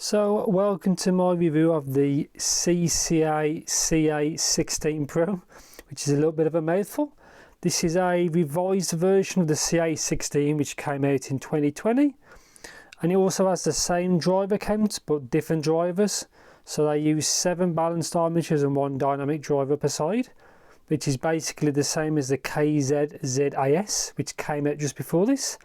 So welcome to my review of the CCA CA16 Pro, which is a little bit of a mouthful. This is a revised version of the CA16 which came out in 2020, and it also has the same driver count but different drivers. So they use 7 balanced armatures and 1 dynamic driver per side, which is basically the same as the KZ ZAS which came out just before this.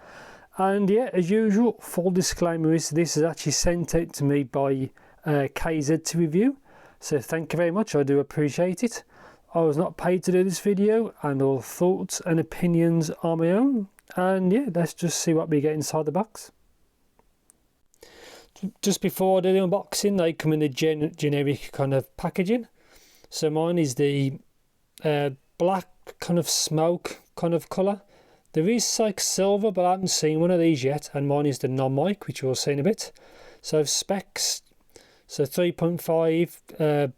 And yeah, as usual, full disclaimer is this is actually sent out to me by KZ to review. So thank you very much, I do appreciate it. I was not paid to do this video, and all thoughts and opinions are my own. And yeah, let's just see what we get inside the box. Just before I do the unboxing, they come in the generic kind of packaging. So mine is the black kind of smoke kind of colour. There is like silver, but I haven't seen one of these yet, and mine is the non-mic, which we'll see in a bit. So specs, so 3.5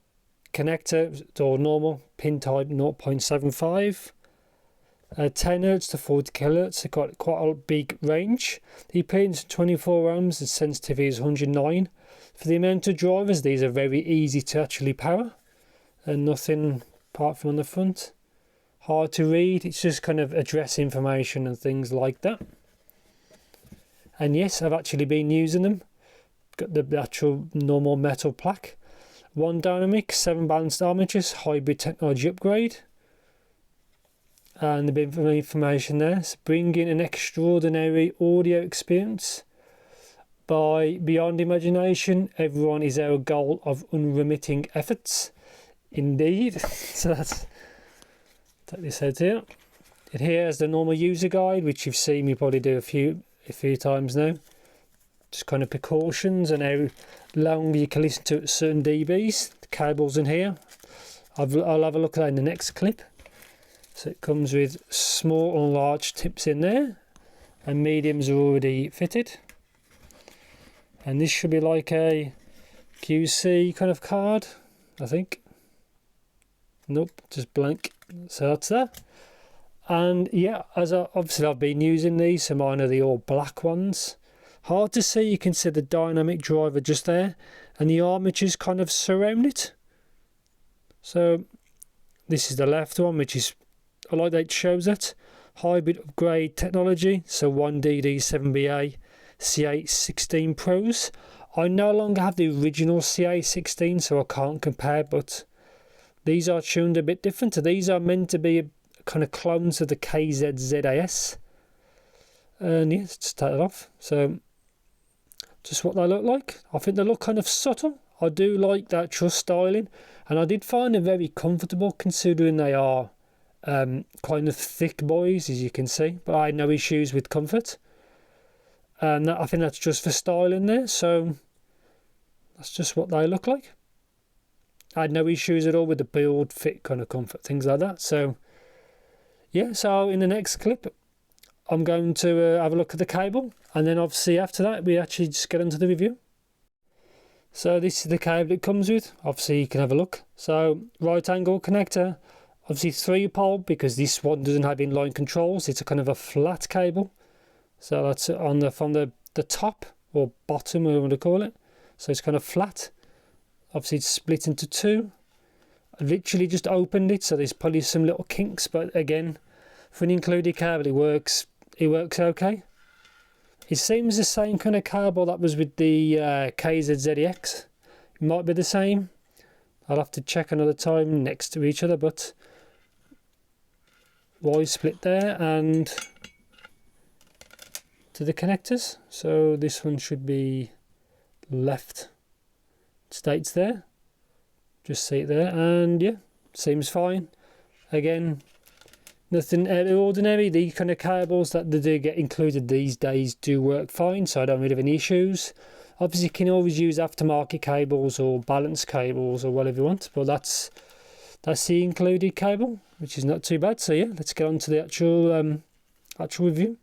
connector or normal, pin type 0.75, 10 Hz to 40 kHz, so got quite a big range. The impedance 24 ohms, the sensitivity is 109. For the amount of drivers, these are very easy to actually power, and nothing apart from on the front. Hard to read, it's just kind of address information and things like that. And yes, I've actually been using them. Got the actual normal metal plaque. 1 dynamic, 7 balanced armatures, hybrid technology upgrade. And a bit of information there. So bringing an extraordinary audio experience. By beyond imagination, everyone is our goal of unremitting efforts. Indeed. So that's... Take this out here. It here has the normal user guide, which you've seen me probably do a few times now. Just kind of precautions and how long you can listen to certain dBs. The cables in here. I'll have a look at that in the next clip. So it comes with small and large tips in there, and mediums are already fitted. And this should be like a QC kind of card, I think. Nope, just blank. So that's that. And yeah, obviously I've been using these, so mine are the all black ones. Hard to see, you can see the dynamic driver just there, and the armatures kind of surround it. So this is the left one, which is, I like that it shows it. Hybrid upgrade technology, so 1DD7BA CA16 Pros. I no longer have the original CA16, so I can't compare, but these are tuned a bit different. These are meant to be kind of clones of the KZ ZAS. And yeah, let's take it off. So, just what they look like. I think they look kind of subtle. I do like that truss styling. And I did find them very comfortable, considering they are kind of thick boys, as you can see. But I had no issues with comfort. And I think that's just for styling there. So, that's just what they look like. I had no issues at all with the build, fit, kind of comfort, things like that. So, yeah, so in the next clip, I'm going to have a look at the cable. And then obviously after that, we actually just get into the review. So this is the cable it comes with. Obviously, you can have a look. So, right angle connector. Obviously 3-pole, because this one doesn't have inline controls. It's a kind of a flat cable. So that's on from the top or bottom, whatever you want to call it. So it's kind of flat. Obviously it's split into 2. I literally just opened it, so there's probably some little kinks, but again, for an included cable it works okay. It seems the same kind of cable that was with the KZ ZAS. It might be the same. I'll have to check another time next to each other, but wide split there, and to the connectors. So this one should be left. States there, just see it there, and yeah, seems fine. Again, nothing out of the ordinary. The kind of cables that they do get included these days do work fine, so I don't really have any issues. Obviously you can always use aftermarket cables or balance cables or whatever you want, but that's the included cable, which is not too bad. So yeah, let's get on to the actual review.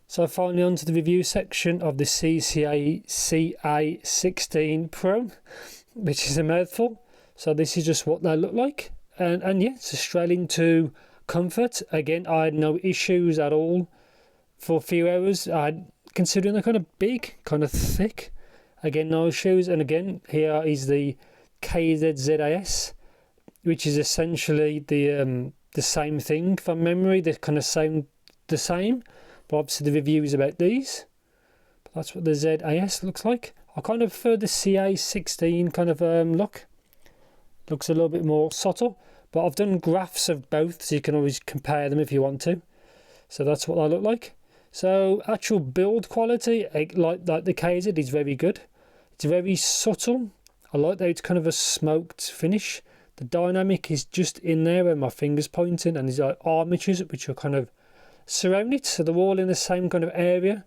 So finally onto the review section of the CCA CA16 Pro, which is a mouthful. So this is just what they look like. And yeah, it's straight into comfort. Again, I had no issues at all for a few hours. Considering they're kind of big, kind of thick, again no issues. And again, here is the KZ ZAS, which is essentially the same thing from memory. They're kind of the same, but obviously the review is about these. But that's what the ZAS looks like. I kind of prefer the CA16 kind of look. Looks a little bit more subtle, but I've done graphs of both, so you can always compare them if you want to. So that's what they look like. So actual build quality, like the KZ, is very good. It's very subtle. I like that it's kind of a smoked finish. The dynamic is just in there where my finger's pointing, and there's like armatures which are kind of surround it, so they're all in the same kind of area.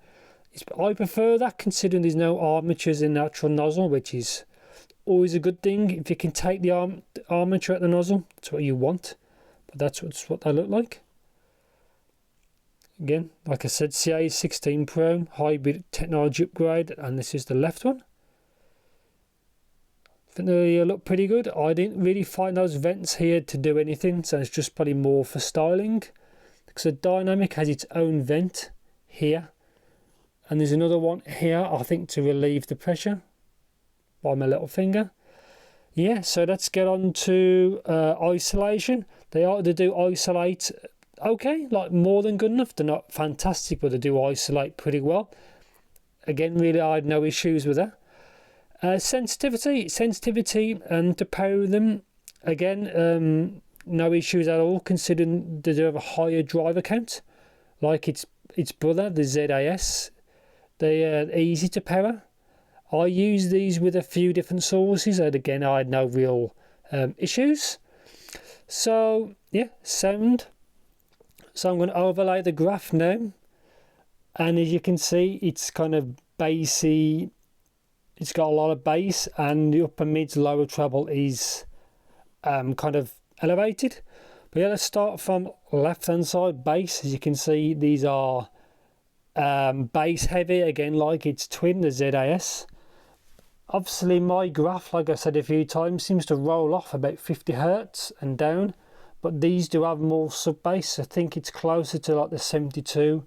I prefer that, considering there's no armatures in the actual nozzle, which is always a good thing. If you can take the armature at the nozzle, that's what you want. But that's what they look like. Again, like I said, CA16 Pro hybrid technology upgrade, and this is the left one. I think they look pretty good. I didn't really find those vents here to do anything, so it's just probably more for styling. Because the dynamic has its own vent here, and there's another one here, I think, to relieve the pressure by my little finger. Yeah, so let's get on to isolation. They do isolate okay, like more than good enough. They're not fantastic, but they do isolate pretty well. Again, really, I had no issues with that. Sensitivity, and to power them, again, no issues at all, considering they do have a higher driver count, like its brother, the ZAS. They are easy to power. I use these with a few different sources, and again, I had no real issues. So yeah, sound. So I'm going to overlay the graph now, and as you can see, it's kind of bassy. It's got a lot of bass, and the upper mids, lower treble is kind of elevated. But yeah, let's start from left hand side, bass. As you can see, these are bass heavy, again, like its twin, the ZAS. Obviously my graph, like I said a few times, seems to roll off about 50 Hertz and down, but these do have more sub bass. I think it's closer to like the 72,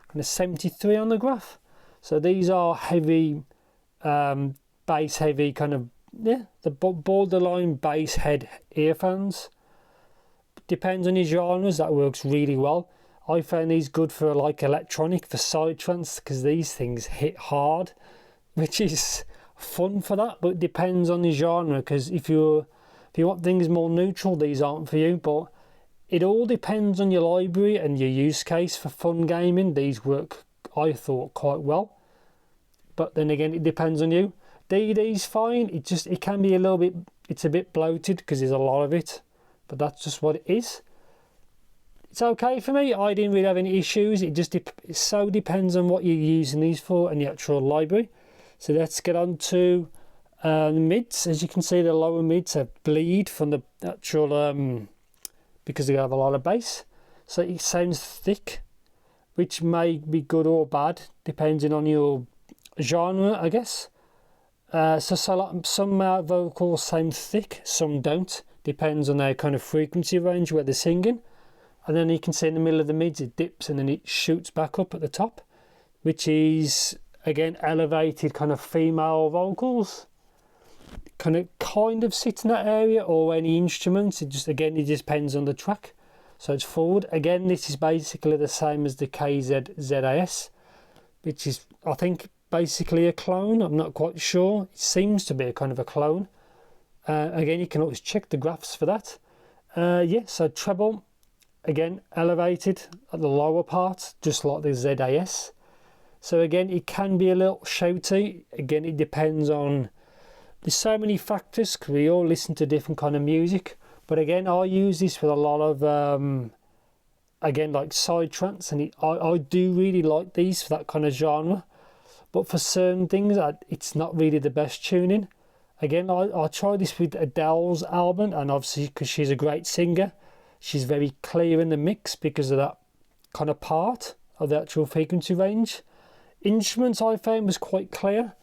kind of 73 on the graph. So these are heavy, bass heavy, kind of, yeah, the borderline bass head earphones. Depends on your genres, that works really well. I found these good for like electronic, for psytrance, because these things hit hard, which is fun for that, but it depends on the genre, because if you want things more neutral, these aren't for you. But it all depends on your library and your use case. For fun gaming, these work, I thought, quite well, but then again, it depends on you. DD's fine, it can be a little bit, it's a bit bloated because there's a lot of it, but that's just what it is. It's okay for me. I didn't really have any issues. It so depends on what you're using these for and the actual library. So let's get on to the mids. As you can see, the lower mids have bleed from the actual, because they have a lot of bass. So it sounds thick, which may be good or bad, depending on your genre, I guess. So some vocals sound thick, some don't. Depends on their kind of frequency range where they're singing. And then you can see in the middle of the mids, it dips and then it shoots back up at the top, which is, again, elevated kind of female vocals. Kind of sit in that area, or any instruments. It just depends on the track. So it's forward. Again, this is basically the same as the KZ ZAS, which is, I think, basically a clone. I'm not quite sure. It seems to be a kind of a clone. Again, you can always check the graphs for that. Yeah, so treble, again, elevated at the lower part, just like the ZAS. So again, it can be a little shouty. Again, it depends on, there's so many factors, because we all listen to different kind of music. But again, I use this with a lot of, again, like psytrance, and I do really like these for that kind of genre. But for certain things, it's not really the best tuning. Again, I tried this with Adele's album, and obviously because she's a great singer, she's very clear in the mix because of that kind of part of the actual frequency range. Instruments, I found, was quite clear.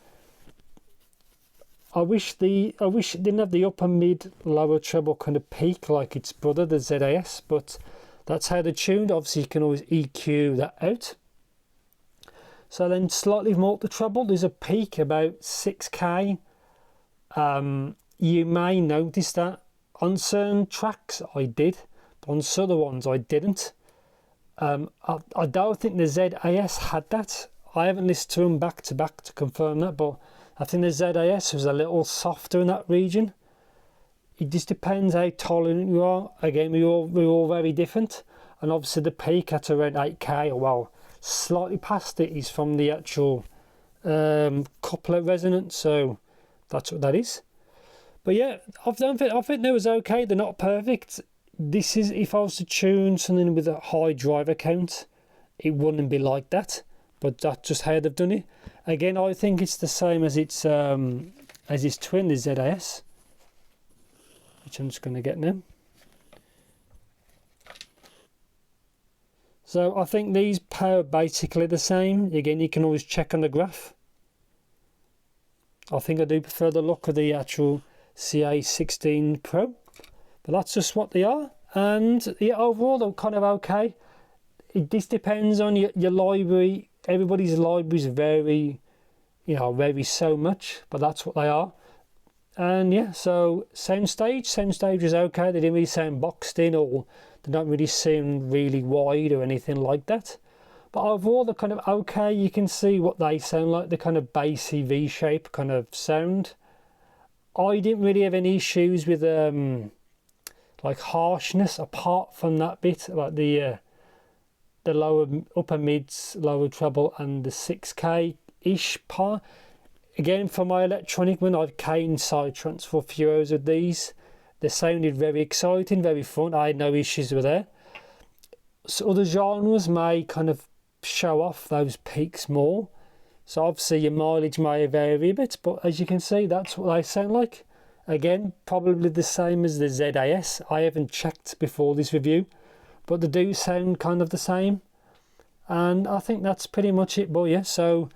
I wish it didn't have the upper mid lower treble kind of peak like its brother, the ZAS, but that's how they're tuned. Obviously you can always EQ that out. So then slightly more up the treble, there's a peak about 6k. You may notice that on certain tracks I did, but on some other ones I didn't. I don't think the ZAS had that. I haven't listened to them back to back to confirm that, but I think the ZAS was a little softer in that region. It just depends how tolerant you are. Again, we're all very different. And obviously the peak at around 8k, or well, slightly past it, is from the actual coupler resonance. So that's what that is. But yeah, I think that was okay. They're not perfect. This is, if I was to tune something with a high driver count, it wouldn't be like that. But that's just how they've done it. Again, I think it's the same as its twin, the ZAS, which I'm just going to get now. So I think these power basically the same. Again, you can always check on the graph. I think I do prefer the look of the actual CA16 Pro, but that's just what they are. And yeah, overall they're kind of okay. This depends on your library. Everybody's libraries vary, vary so much, but that's what they are. And yeah, so Soundstage is okay. They didn't really sound boxed in, or they don't really sound really wide or anything like that. But overall they're kind of okay. You can see what they sound like, the kind of bassy V-shape kind of sound. I didn't really have any issues with like harshness apart from that bit, like the lower upper mids, lower treble, and the 6k ish part. Again, for my electronic one, I've cane side transfer a few hours with these. They sounded very exciting, very fun. I had no issues with that. So other genres may kind of show off those peaks more. So obviously your mileage may vary a bit, but as you can see, that's what they sound like. Again, probably the same as the ZAS. I haven't checked before this review, but they do sound kind of the same. And I think that's pretty much it, but yeah, so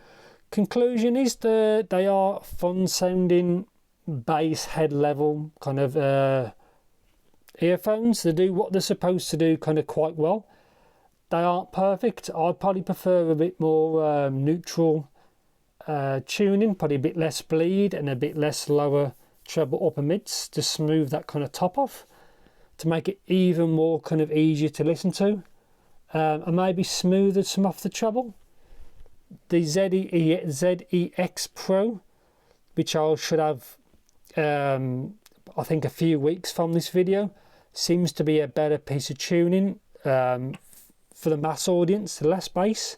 conclusion is that they are fun sounding bass head level kind of earphones. They do what they're supposed to do kind of quite well. They aren't perfect. I'd probably prefer a bit more neutral tuning, probably a bit less bleed and a bit less lower treble upper mids to smooth that kind of top off, to make it even more kind of easier to listen to, and maybe smoother some off the treble. The ZEX Pro, which I should have I think a few weeks from this video, seems to be a better piece of tuning for the mass audience, the less bass.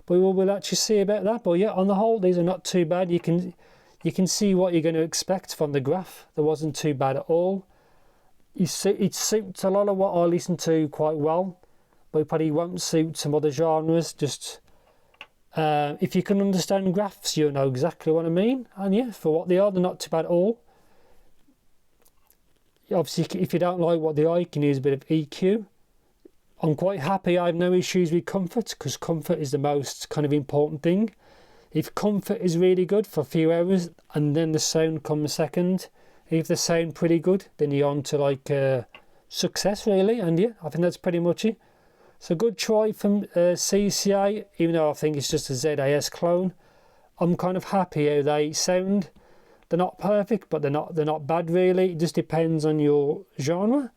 But we'll actually see about that. But yeah, on the whole, these are not too bad. You can see what you're going to expect from the graph. There wasn't too bad at all. It suits a lot of what I listen to quite well, but it probably won't suit some other genres. Just if you can understand graphs, you'll know exactly what I mean. And yeah, for what they are, they're not too bad at all. Obviously, if you don't like what they are, you can use a bit of EQ. I'm quite happy. I have no issues with comfort, because comfort is the most kind of important thing. If comfort is really good for a few hours and then the sound comes second, if the sound pretty good, then you're on to like success really. And yeah, I think that's pretty much it. So good try from CCA, even though I think it's just a ZAS clone. I'm kind of happy how they sound. They're not perfect, but they're not bad really. It just depends on your genre.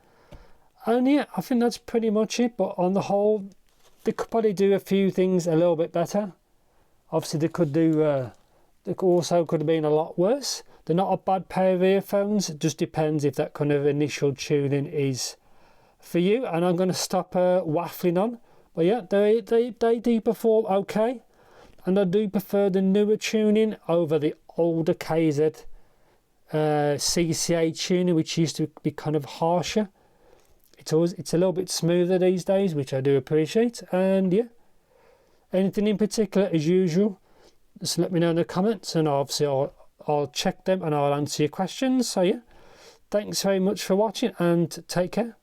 And yeah, I think that's pretty much it. But on the whole, they could probably do a few things a little bit better. Obviously, they could do. They also could have been a lot worse. They're not a bad pair of earphones. It just depends if that kind of initial tuning is for you. And I'm going to stop waffling on. But yeah, they do perform okay. And I do prefer the newer tuning over the older KZ CCA tuning, which used to be kind of harsher. It's a little bit smoother these days, which I do appreciate. And yeah, anything in particular, as usual, just let me know in the comments, and obviously I'll check them and I'll answer your questions. So yeah, thanks very much for watching, and take care.